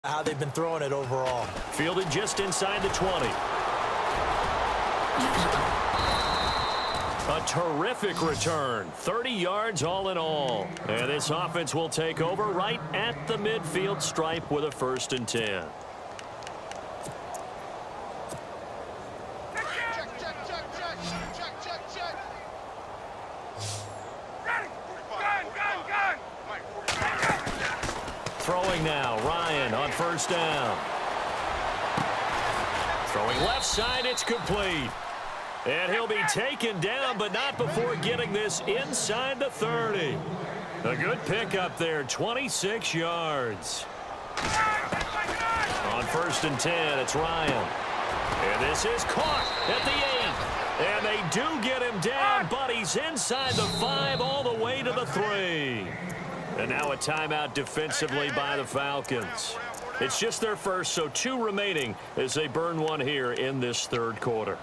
How they've been throwing it overall. Fielded just inside the 20. A terrific return. 30 yards all in all. And this offense will take over right at the midfield stripe with a 1st and 10. Throwing now, Ryan on 1st down. Throwing left side, it's complete. And he'll be taken down, but not before getting this inside the 30. A good pickup there, 26 yards. On 1st and 10, it's Ryan. And this is caught at the 8. And they do get him down, but he's inside the 5 all the way to the 3. And now a timeout defensively by the Falcons. It's just their first, so 2 remaining as they burn one here in this 3rd quarter.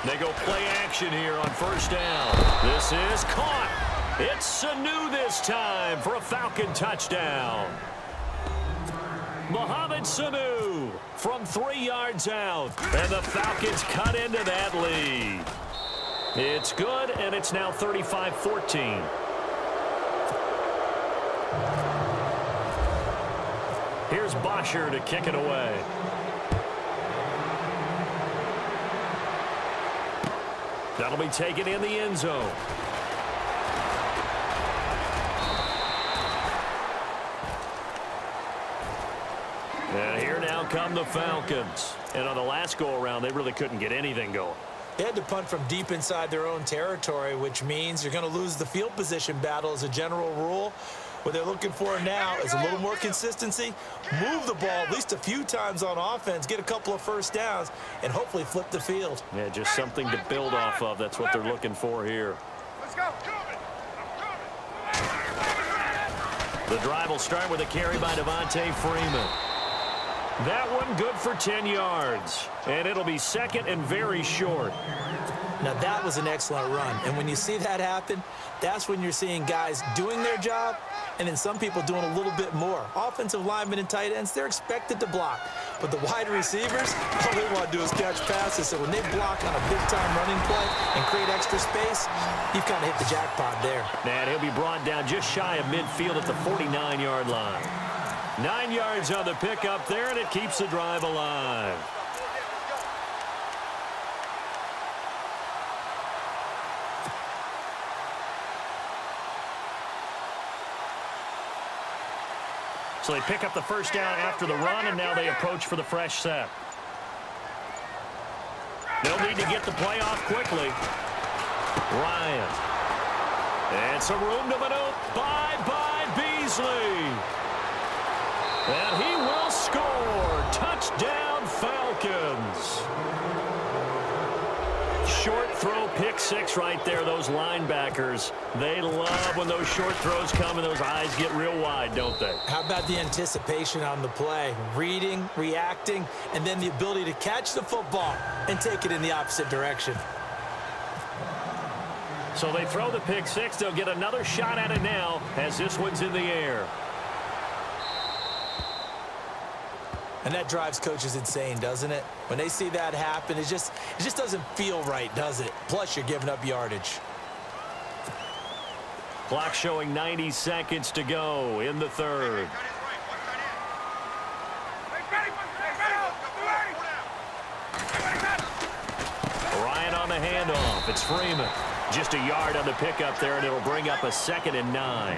They go play action here on 1st down. This is caught. It's Sanu this time for a Falcon touchdown. Mohamed Sanu from 3 yards out. And the Falcons cut into that lead. It's good, and it's now 35-14. Here's Bosher to kick it away. That'll be taken in the end zone. And here now come the Falcons. And on the last go-around, they really couldn't get anything going. They had to punt from deep inside their own territory, which means you're going to lose the field position battle as a general rule. What they're looking for now is a little more consistency, move the ball at least a few times on offense, get a couple of 1st downs, and hopefully flip the field. Yeah, just something to build off of. That's what they're looking for here. Let's go. The drive will start with a carry by Devontae Freeman. That one good for 10 yards. And it'll be 2nd and very short. Now, that was an excellent run. And when you see that happen, that's when you're seeing guys doing their job and then some people doing a little bit more. Offensive linemen and tight ends, they're expected to block. But the wide receivers, all they want to do is catch passes. So when they block on a big-time running play and create extra space, you've kind of hit the jackpot there. And he'll be brought down just shy of midfield at the 49-yard line. 9 yards on the pickup there, and it keeps the drive alive. So they pick up the 1st down after the run, and now they approach for the fresh set. They'll need to get the play off quickly. Ryan. And some room to maneuver by Beasley. And he will score. Touchdown, Falcons. Short throw, pick 6 right there. Those linebackers, they love when those short throws come and those eyes get real wide, don't they? How about the anticipation on the play? Reading, reacting, and then the ability to catch the football and take it in the opposite direction. So they throw the pick 6. They'll get another shot at it now as this one's in the air. And that drives coaches insane, doesn't it? When they see that happen, it just doesn't feel right, does it? Plus, you're giving up yardage. Clock showing 90 seconds to go in the 3rd. Ryan on the handoff. It's Freeman. Just a yard on the pickup there, and it'll bring up a 2nd and 9.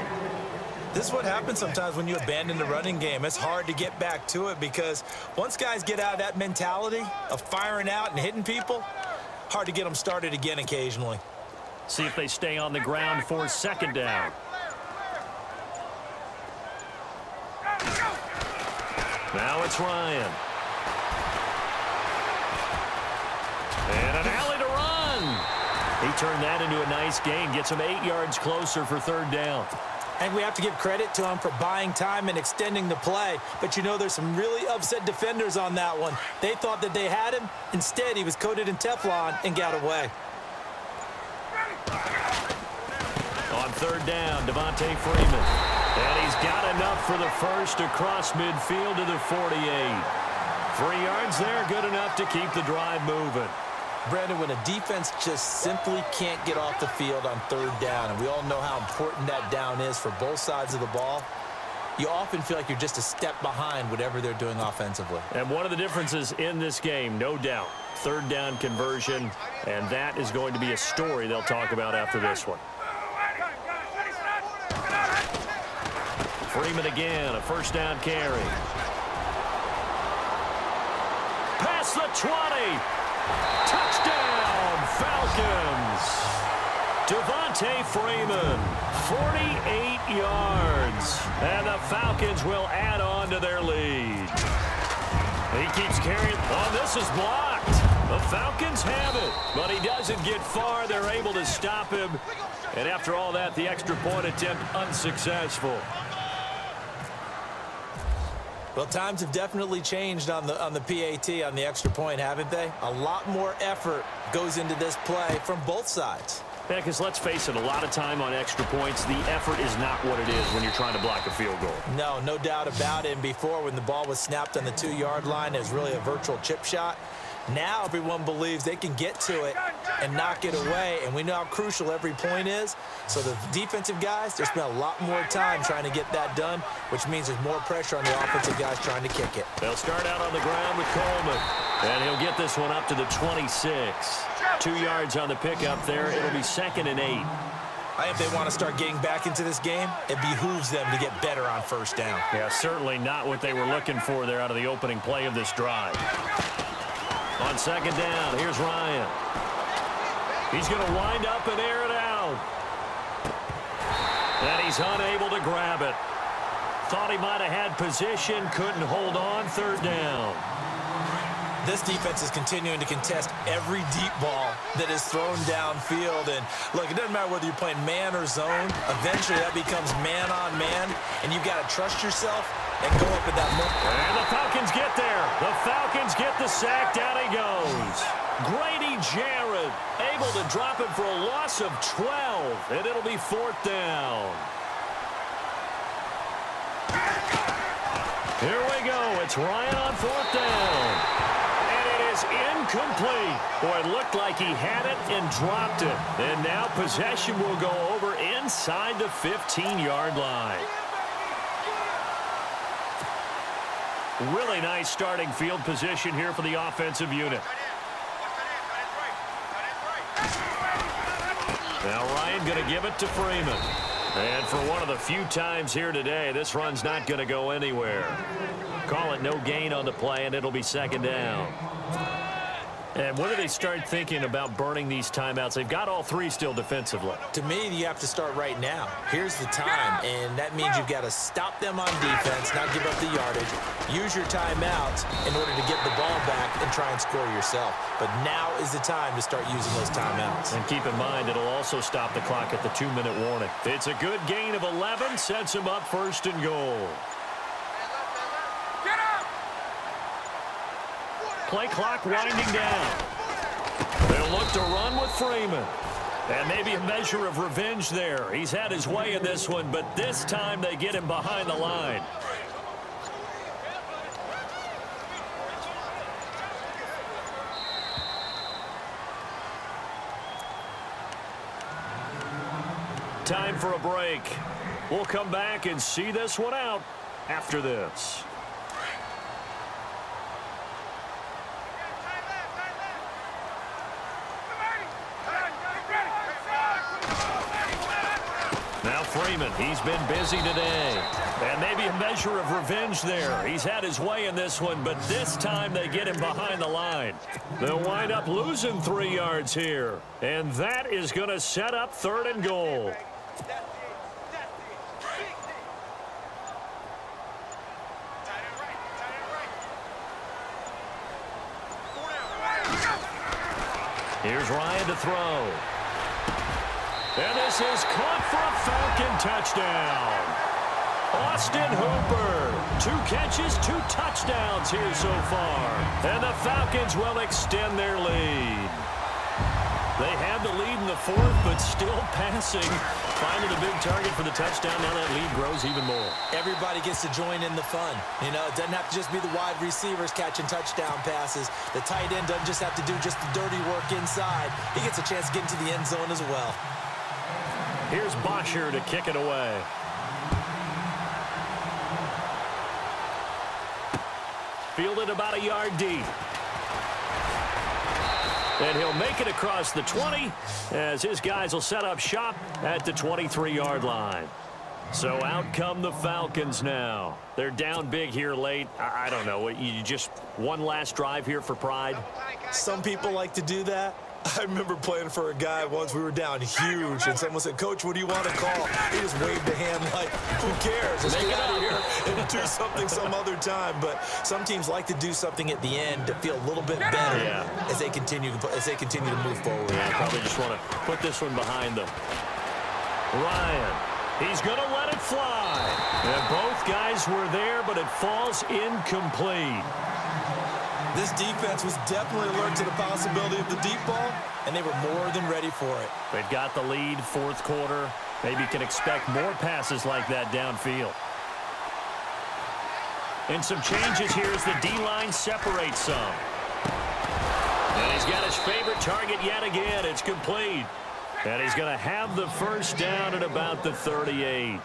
This is what happens sometimes when you abandon the running game. It's hard to get back to it because once guys get out of that mentality of firing out and hitting people, hard to get them started again occasionally. See if they stay on the ground for 2nd down. Now it's Ryan. And an alley to run. He turned that into a nice gain. Gets him 8 yards closer for 3rd down. And we have to give credit to him for buying time and extending the play. But, you know, there's some really upset defenders on that one. They thought that they had him. Instead, he was coated in Teflon and got away. third down, Devontae Freeman. And he's got enough for the first across midfield to the 48. 3 yards there, good enough to keep the drive moving. Brandon, when a defense just simply can't get off the field on third down, and we all know how important that down is for both sides of the ball, you often feel like you're just a step behind whatever they're doing offensively. And one of the differences in this game, no doubt, third down conversion, and that is going to be a story they'll talk about after this one. Freeman again, a first down carry. Past the 20. Touchdown, Falcons. Devontae Freeman, 48 yards. And the Falcons will add on to their lead. He keeps carrying. Oh, this is blocked. The Falcons have it, but he doesn't get far. They're able to stop him. And after all that, the extra point attempt unsuccessful. Well, times have definitely changed on the PAT, on the extra point, haven't they? A lot more effort goes into this play from both sides. Yeah, because let's face it, a lot of time on extra points, the effort is not what it is when you're trying to block a field goal. No doubt about it. And before, when the ball was snapped on the 2-yard line, it was really a virtual chip shot. Now everyone believes they can get to it and knock it away, and we know how crucial every point is. So the defensive guys, they spend a lot more time trying to get that done, which means there's more pressure on the offensive guys trying to kick it. They'll start out on the ground with Coleman, and he'll get this one up to the 26. 2 yards on the pickup there. It'll be 2nd and 8. I think they want to start getting back into this game. It behooves them to get better on first down. Yeah, certainly not what they were looking for there out of the opening play of this drive. On 2nd down, here's Ryan. He's going to wind up and air it out. And he's unable to grab it. Thought he might have had position, couldn't hold on, 3rd down. This defense is continuing to contest every deep ball that is thrown downfield. And look, it doesn't matter whether you're playing man or zone. Eventually that becomes man on man, and you've got to trust yourself and go up at that moment. And the Falcons get there. The Falcons get the sack. Down he goes. Grady Jarrett able to drop it for a loss of 12, and it'll be 4th down. Here we go. It's Ryan on 4th down. Incomplete. Boy, it looked like he had it and dropped it. And now possession will go over inside the 15-yard line. Really nice starting field position here for the offensive unit. Now Ryan going to give it to Freeman. And for one of the few times here today, this run's not going to go anywhere. Call it no gain on the play, and it'll be 2nd down. And when do they start thinking about burning these timeouts? They've got all 3 still defensively. To me, you have to start right now. Here's the time, and that means you've got to stop them on defense, not give up the yardage. Use your timeouts in order to get the ball back and try and score yourself. But now is the time to start using those timeouts. And keep in mind, it'll also stop the clock at the 2-minute warning. It's a good gain of 11, sets them up 1st and goal. Play clock winding down. They'll look to run with Freeman. And maybe a measure of revenge there. He's had his way in this one, but this time they get him behind the line. Time for a break. We'll come back and see this one out after this. Now Freeman, he's been busy today. And maybe a measure of revenge there. He's had his way in this one, but this time they get him behind the line. They'll wind up losing 3 yards here. And that is going to set up 3rd and goal. Here's Ryan to throw. And this is caught for a Falcon touchdown. Austin Hooper, 2 catches, 2 touchdowns here so far. And the Falcons will extend their lead. They had the lead in the fourth, but still passing. Finding a big target for the touchdown. Now that lead grows even more. Everybody gets to join in the fun. You know, it doesn't have to just be the wide receivers catching touchdown passes. The tight end doesn't just have to do just the dirty work inside. He gets a chance to get into the end zone as well. Here's Bosher to kick it away. Fielded about a yard deep. And he'll make it across the 20 as his guys will set up shop at the 23-yard line. So out come the Falcons now. They're down big here late. I don't know. You just one last drive here for pride? Some people like to do that. I remember playing for a guy once. We were down huge, and someone said, "Coach, what do you want to call?" He just waved a hand like, "Who cares? Let's get out of here and do something some other time." But some teams like to do something at the end to feel a little bit better as they continue to move forward. Yeah, probably just want to put this one behind them. Ryan, he's going to let it fly. And both guys were there, but it falls incomplete. This defense was definitely alert to the possibility of the deep ball, and they were more than ready for it. They've got the lead, fourth quarter. Maybe can expect more passes like that downfield. And some changes here as the D-line separates some. And he's got his favorite target yet again. It's complete. And he's going to have the first down at about the 38.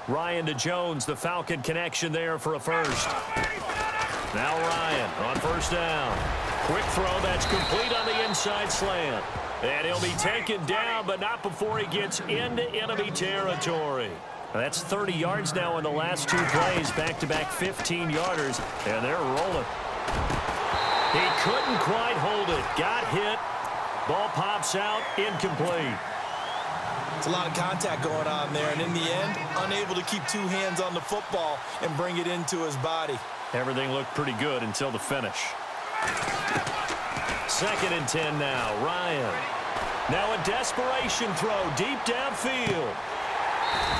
Ryan to Jones, the Falcon connection there for a first. Now Ryan on first down. Quick throw that's complete on the inside slant. And he'll be taken down, but not before he gets into enemy territory. That's 30 yards now in the last two plays. Back-to-back 15-yarders, and they're rolling. He couldn't quite hold it. Got hit. Ball pops out. Incomplete. It's a lot of contact going on there, and in the end, unable to keep two hands on the football and bring it into his body. Everything looked pretty good until the finish. 2nd and 10 now. Ryan. Now a desperation throw deep downfield.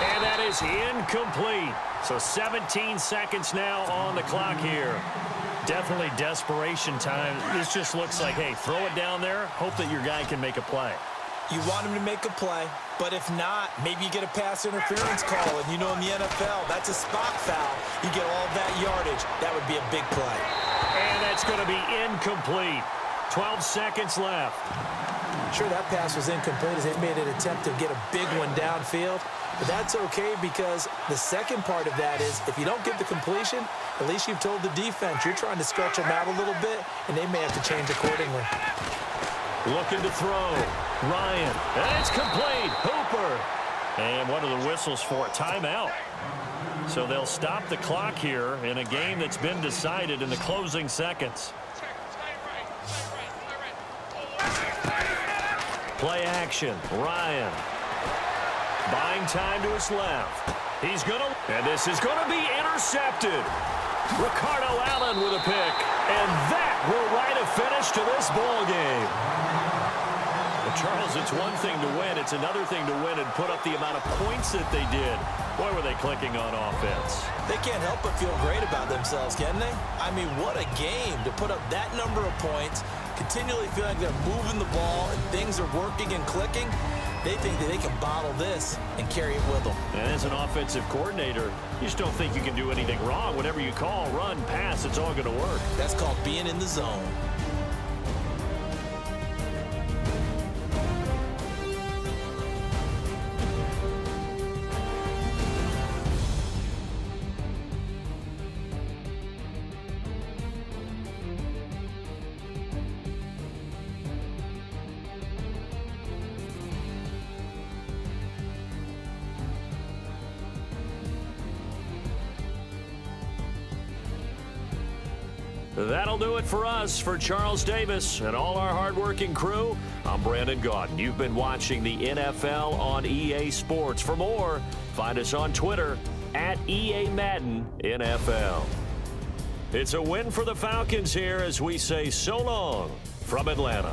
And that is incomplete. So 17 seconds now on the clock here. Definitely desperation time. This just looks like, hey, throw it down there. Hope that your guy can make a play. You want him to make a play, but if not, maybe you get a pass interference call. And you know in the NFL, that's a spot foul. You get all that yardage. That would be a big play. And that's going to be incomplete. 12 seconds left. Sure, that pass was incomplete as they made an attempt to get a big one downfield. But that's okay because the second part of that is if you don't get the completion, at least you've told the defense you're trying to stretch them out a little bit, and they may have to change accordingly. Looking to throw. Ryan. And it's complete. Hooper. And what are the whistles for? Timeout. So they'll stop the clock here in a game that's been decided in the closing seconds. Play action. Ryan. Buying time to his left. He's going to... And this is going to be intercepted. Ricardo Allen with a pick. And that will write a finish to this ball game. Charles, it's one thing to win. It's another thing to win and put up the amount of points that they did. Boy, were they clicking on offense. They can't help but feel great about themselves, can they? I mean, what a game to put up that number of points, continually feel like they're moving the ball and things are working and clicking. They think that they can bottle this and carry it with them. And as an offensive coordinator, you just don't think you can do anything wrong. Whatever you call, run, pass, it's all going to work. That's called being in the zone. That'll do it for us. For Charles Davis and all our hardworking crew, I'm Brandon Gaudin. You've been watching the NFL on EA Sports. For more, find us on Twitter at EA Madden NFL. It's a win for the Falcons here as we say so long from Atlanta.